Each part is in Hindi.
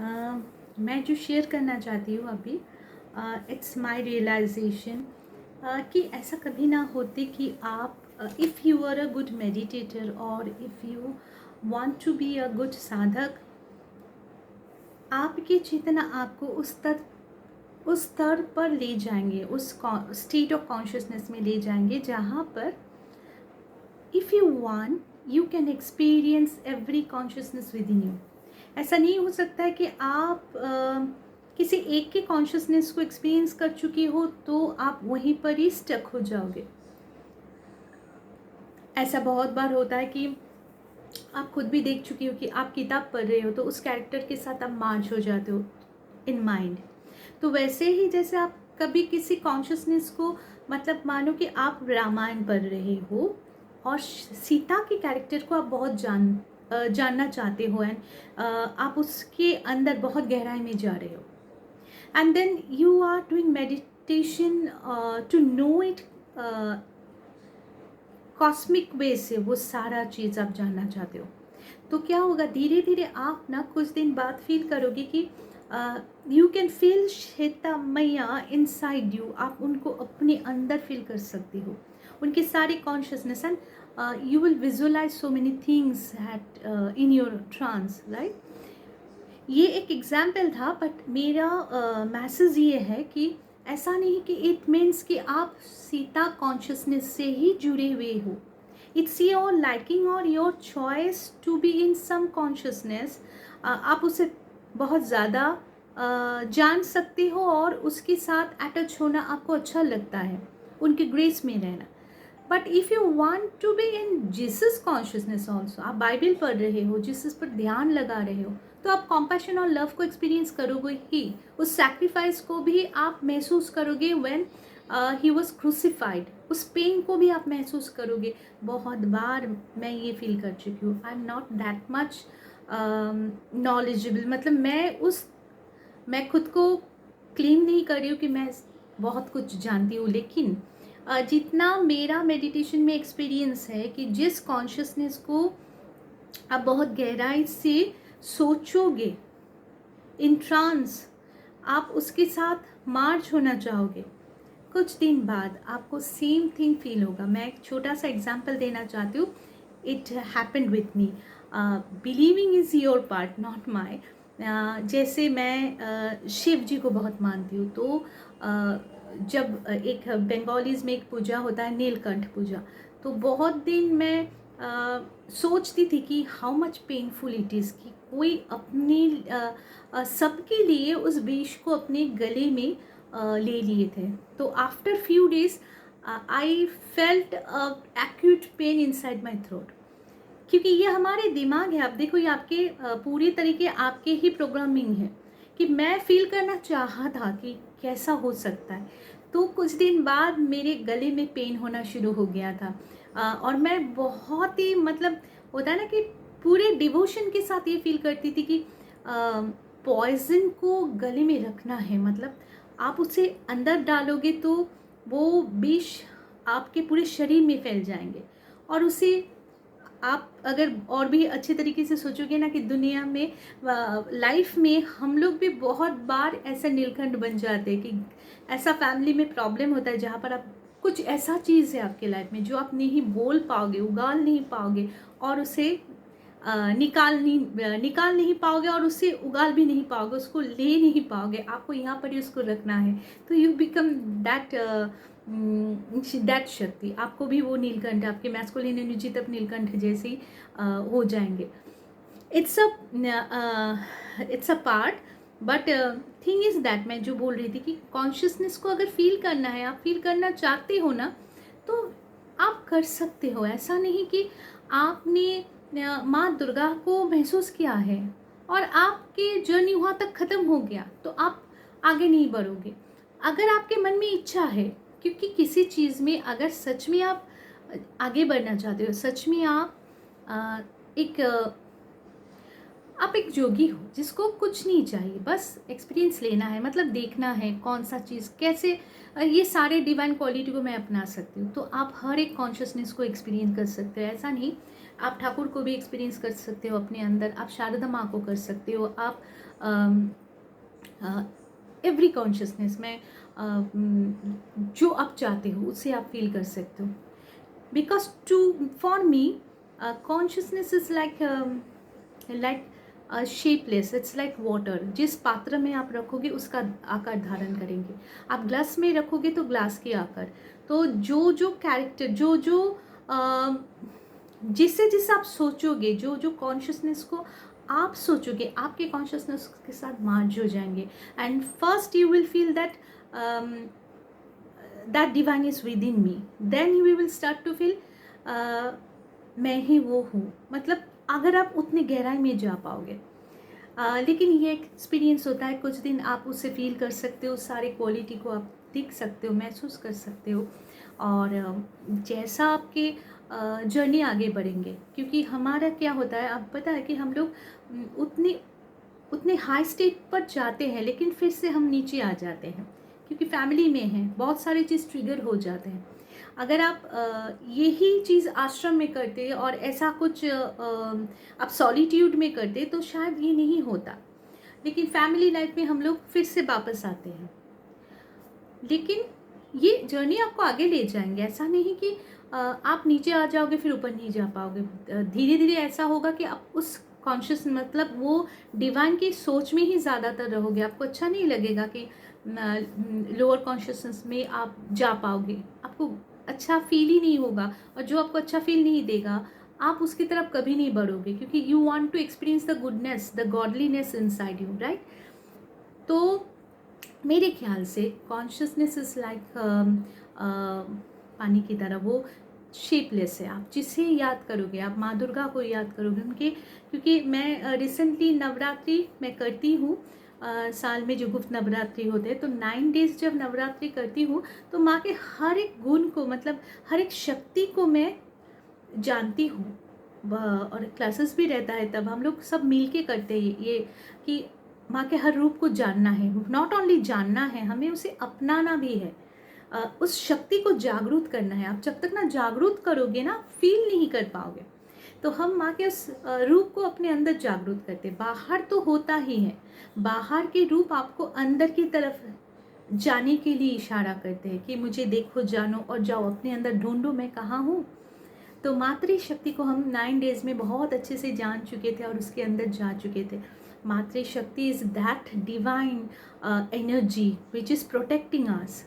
मैं जो शेयर करना चाहती हूँ अभी, इट्स माय रियलाइजेशन कि ऐसा कभी ना होते कि आप, if you are a good meditator और if you want to be a good sadhak, आपकी चेतना आपको उस स्तर पर ले जाएंगे, उस स्टेट ऑफ कॉन्शियसनेस में ले जाएंगे जहाँ पर if you want you can experience every consciousness with in you. ऐसा नहीं हो सकता है कि आप किसी एक के कॉन्शियसनेस को एक्सपीरियंस कर चुकी हो तो आप वहीं पर ही स्टक हो जाओगे। ऐसा बहुत बार होता है कि आप खुद भी देख चुकी हो कि आप किताब पढ़ रहे हो तो उस कैरेक्टर के साथ आप मर्ज हो जाते हो इन माइंड। तो वैसे ही जैसे आप कभी किसी कॉन्शियसनेस को, मतलब मानो कि आप रामायण पढ़ रहे हो और सीता के कैरेक्टर को आप बहुत जानना चाहते हो, एंड आप उसके अंदर बहुत गहराई में जा रहे हो, and then you are doing meditation to know it cosmic way से, वो सारा चीज़ आप जानना चाहते हो। तो क्या होगा, धीरे धीरे आप ना कुछ दिन बाद फील करोगे कि यू कैन फील श्वेता मैया इनसाइड यू। आप उनको अपने अंदर फील कर सकते हो, उनके सारे consciousness, and you will visualise so many things at in your trance, right. ये एक एग्जाम्पल था, बट मेरा मैसेज ये है कि ऐसा नहीं कि इट मीन्स कि आप सीता कॉन्शियसनेस से ही जुड़े हुए हो। इट्स योर लाइकिंग और your choice to be in some consciousness. आप उसे बहुत ज़्यादा जान सकते हो और उसके साथ अटैच होना आपको अच्छा लगता है, उनके ग्रेस में रहना। But if you want to be in Jesus consciousness also, आप बाइबल पढ़ रहे हो, जीसस पर ध्यान लगा रहे हो, तो आप कॉम्पैशन और लव को एक्सपीरियंस करोगे ही। उस सैक्रिफाइस को भी आप महसूस करोगे व्हेन ही वॉज क्रूसिफाइड। उस पेन को भी आप महसूस करोगे। बहुत बार मैं ये फील कर चुकी हूँ। I am not that much knowledgeable, मतलब मैं खुद को क्लेम नहीं कर रही हूँ कि मैं बहुत कुछ जानती हूँ, लेकिन जितना मेरा मेडिटेशन में एक्सपीरियंस है कि जिस कॉन्शियसनेस को आप बहुत गहराई से सोचोगे इन ट्रांस, आप उसके साथ मार्च होना चाहोगे, कुछ दिन बाद आपको सेम थिंग फील होगा। मैं एक छोटा सा एग्जांपल देना चाहती हूँ। It happened with me. Believing is your part, not my. जैसे मैं शिव जी को बहुत मानती हूँ, तो जब एक बंगालीज में एक पूजा होता है, नीलकंठ पूजा, तो बहुत दिन मैं सोचती थी कि how much painful it is कि कोई अपने सबके लिए उस विष को अपने गले में ले लिए थे। तो after few days I felt acute pain inside my throat, क्योंकि ये हमारे दिमाग है। आप देखो, ये आपके पूरी तरीके आपके ही प्रोग्रामिंग है कि मैं फील करना चाहा था कि कैसा हो सकता है। तो कुछ दिन बाद मेरे गले में पेन होना शुरू हो गया था, और मैं बहुत ही, मतलब होता है ना कि पूरे डिवोशन के साथ ये फील करती थी कि पॉइजन को गले में रखना है, मतलब आप उसे अंदर डालोगे तो वो विष आपके पूरे शरीर में फैल जाएंगे। और उसे आप अगर और भी अच्छे तरीके से सोचोगे ना कि दुनिया में, लाइफ में हम लोग भी बहुत बार ऐसा नीलकंठ बन जाते हैं कि ऐसा फैमिली में प्रॉब्लम होता है जहाँ पर आप, कुछ ऐसा चीज़ है आपके लाइफ में जो आप नहीं बोल पाओगे, उगाल नहीं पाओगे, और उसे निकाल नहीं पाओगे, और उससे उगाल भी नहीं पाओगे, उसको ले नहीं पाओगे, आपको यहाँ पर ही उसको रखना है। तो यू बिकम दैट दैट शक्ति। आपको भी वो नीलकंठ, आपके मैस्कुलिन एनर्जी तब नीलकंठ जैसे ही हो जाएंगे। It's a part, but thing is that, मैं जो बोल रही थी कि कॉन्शियसनेस को अगर फील करना है, आप फील करना चाहते हो ना, तो आप कर सकते हो। ऐसा नहीं कि आपने माँ दुर्गा को महसूस किया है और आपकी जर्नी वहाँ तक ख़त्म हो गया तो आप आगे नहीं बढ़ोगे। अगर आपके मन में इच्छा है, क्योंकि किसी चीज़ में अगर सच में आप आगे बढ़ना चाहते हो, सच में आप एक आप एक जोगी हो जिसको कुछ नहीं चाहिए, बस एक्सपीरियंस लेना है, मतलब देखना है कौन सा चीज़ कैसे, ये सारे डिवाइन क्वालिटी को मैं अपना सकती हूँ, तो आप हर एक कॉन्शियसनेस को एक्सपीरियंस कर सकते हो। ऐसा नहीं, आप ठाकुर को भी एक्सपीरियंस कर सकते हो अपने अंदर, आप शारदा माँ को कर सकते हो, आप एवरी कॉन्शियसनेस में जो आप चाहते हो उससे आप फील कर सकते हो. Because to for me consciousness is like shapeless. It's like water. जिस पात्र में आप रखोगे उसका आकार धारण करेंगे. आप ग्लास में रखोगे तो ग्लास के आकार. तो जो जो कैरेक्टर जो जो जिससे जिससे आप सोचोगे, जो जो कॉन्शियसनेस को आप सोचोगे, आपके कॉन्शियसनेस के साथ मर्ज हो जाएंगे. And first you will feel that that divine is within me. Then you will start to feel मैं ही वो हूँ. मतलब अगर आप उतनी गहराई में जा पाओगे. लेकिन ये एक्सपीरियंस होता है. कुछ दिन आप उससे फील कर सकते हो, सारे क्वालिटी को आप देख सकते हो, महसूस कर सकते हो. और जैसा आपके जर्नी आगे बढ़ेंगे, क्योंकि हमारा क्या होता है, आप पता है कि हम लोग उतने हाई स्टेट पर जाते हैं लेकिन फिर से हम नीचे आ जाते हैं, क्योंकि फैमिली में हैं, बहुत सारी चीज़ ट्रिगर हो जाते हैं. अगर आप यही चीज़ आश्रम में करते और ऐसा कुछ आप सॉलिट्यूड में करते तो शायद ये नहीं होता. लेकिन फैमिली लाइफ में हम लोग फिर से वापस आते हैं. लेकिन ये जर्नी आपको आगे ले जाएंगे. ऐसा नहीं कि आप नीचे आ जाओगे फिर ऊपर नहीं जा पाओगे. धीरे धीरे ऐसा होगा कि आप उस कॉन्शियस मतलब वो डिवाइन की सोच में ही ज़्यादातर रहोगे. आपको अच्छा नहीं लगेगा कि लोअर कॉन्शियसनेस में आप जा पाओगे. आपको अच्छा फील ही नहीं होगा. और जो आपको अच्छा फील नहीं देगा आप उसकी तरफ कभी नहीं बढ़ोगे, क्योंकि you want to experience the goodness, the godliness inside you, right. तो मेरे ख्याल से कॉन्शियसनेस इज लाइक पानी की तरह. वो शेपलेस है. आप जिसे याद करोगे, आप माँ दुर्गा को याद करोगे उनके, क्योंकि मैं रिसेंटली नवरात्रि मैं करती हूँ. साल में जो गुप्त नवरात्रि होते हैं तो 9 डेज जब नवरात्रि करती हूँ तो माँ के हर एक गुण को, मतलब हर एक शक्ति को मैं जानती हूँ. और क्लासेस भी रहता है तब हम लोग सब मिल के करते हैं ये कि माँ के हर रूप को जानना है. नॉट ओनली जानना है, हमें उसे अपनाना भी है. उस शक्ति को जागरूक करना है. आप जब तक ना जागरूक करोगे ना फील नहीं कर पाओगे. तो हम माँ के उस रूप को अपने अंदर जागरूक करते. बाहर तो होता ही है, बाहर के रूप आपको अंदर की तरफ जाने के लिए इशारा करते हैं कि मुझे देखो, जानो और जाओ, अपने अंदर ढूंढो मैं कहाँ हूँ. तो मातृ शक्ति को हम 9 डेज में बहुत अच्छे से जान चुके थे और उसके अंदर जा चुके थे. मातृ शक्ति is that divine energy which is protecting us.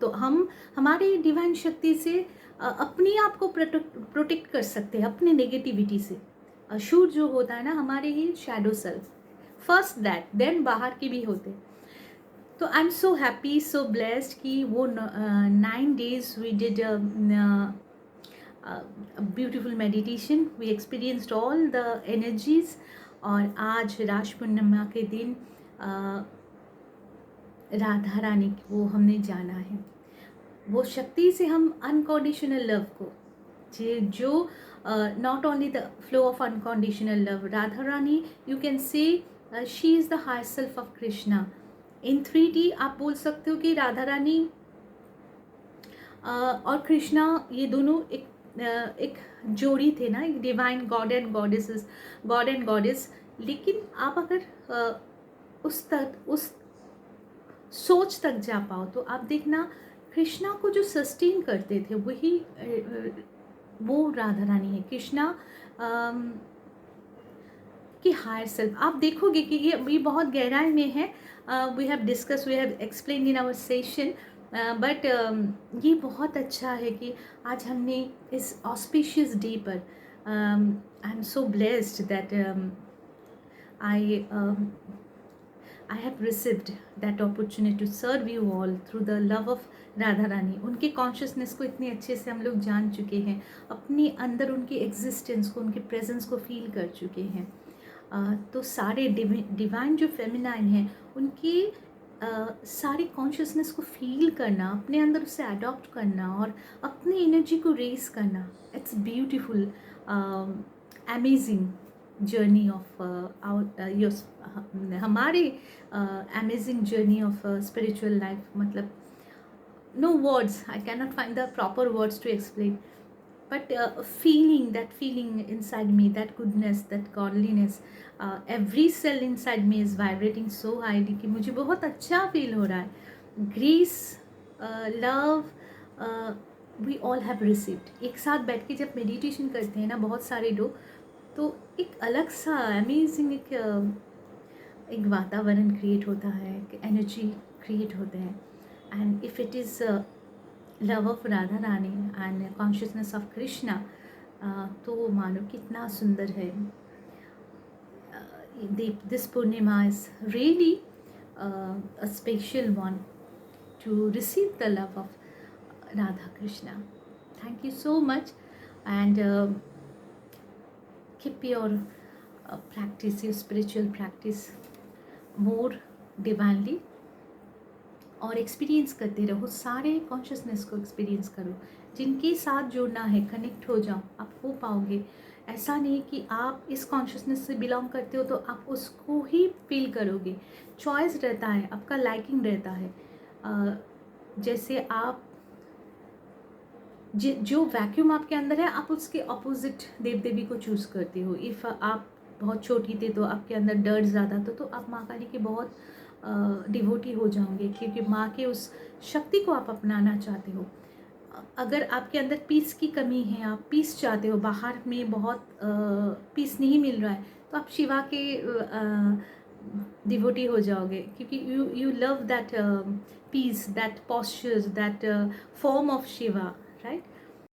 तो हम हमारी डिवाइन शक्ति से अपने आप को प्रोटेक्ट कर सकते हैं अपने नेगेटिविटी से. असुर जो होता है ना, हमारे ही shadow self, first that, then बाहर के भी होते. तो I am so happy, so blessed कि वो 9 days we did beautiful meditation. We experienced all the energies. और आज राश पूर्णिमा के दिन राधा रानी वो हमने जाना है. वो शक्ति से हम अनकंडीशनल लव को, जो not only the flow of unconditional love, Radha Rani you can say she is the higher self of Krishna. In 3D आप बोल सकते हो कि राधा रानी और कृष्णा ये दोनों एक जोड़ी थे ना, एक divine God and goddesses, God and goddess. लेकिन आप अगर उस सोच तक जा पाओ तो आप देखना कृष्णा को जो सस्टेन करते थे वही वो राधा रानी है. कृष्णा की हायर सेल्फ आप देखोगे कि ये बहुत गहराई में है. We have discuss, we have explain in our session. But ये बहुत अच्छा है कि आज हमने इस ऑस्पिशियस डे पर आई am so blessed that I have received that opportunity to serve you all through the love of Radha Rani. उनके कॉन्शियसनेस को इतने अच्छे से हम लोग जान चुके हैं, अपने अंदर उनके एग्जिस्टेंस को, उनके प्रेजेंस को फील कर चुके हैं. तो सारे डिवाइन जो फेमिनाइन हैं उनकी सारी कॉन्शियसनेस को फील करना, अपने अंदर उसे अडॉप्ट करना और अपनी एनर्जी को रेस करना, it's beautiful amazing journey of हमारे amazing journey of spiritual life. मतलब no words, I can not find the proper words to explain. but that feeling inside me, that goodness, that godliness, every cell inside me is vibrating so highly कि मुझे बहुत अच्छा फील हो रहा है. Grace, love, we all have received. एक साथ बैठ के जब मेडिटेशन करते हैं ना बहुत सारे लोग, तो एक अलग सा अमेजिंग एक वातावरण क्रिएट होता है, एक एनर्जी क्रिएट होते हैं. And if it is love of Radha Rani and consciousness of Krishna, तो मानो कितना सुंदर है. This Purnima is really a special one to receive the love of Radha Krishna. Thank you so much, and keep your practice, your spiritual practice more divinely, और एक्सपीरियंस करते रहो, सारे कॉन्शियसनेस को एक्सपीरियंस करो. जिनके साथ जुड़ना है, कनेक्ट हो जाओ, आप हो पाओगे. ऐसा नहीं कि आप इस कॉन्शियसनेस से बिलोंग करते हो तो आप उसको ही फील करोगे. चॉइस रहता है, आपका लाइकिंग रहता है. जैसे आप जो वैक्यूम आपके अंदर है, आप उसके ऑपोजिट देव देवी को चूज़ करते हो. इफ़ आप बहुत छोटी थे तो आपके अंदर डर ज़्यादा था, तो आप माँ काली के बहुत डिवोटी हो जाओगे, क्योंकि माँ के उस शक्ति को आप अपनाना चाहते हो. अगर आपके अंदर पीस की कमी है, आप पीस चाहते हो, बाहर में बहुत पीस नहीं मिल रहा है, तो आप शिवा के डिवोटी हो जाओगे, क्योंकि you love that peace, that postures, that form of Shiva, right.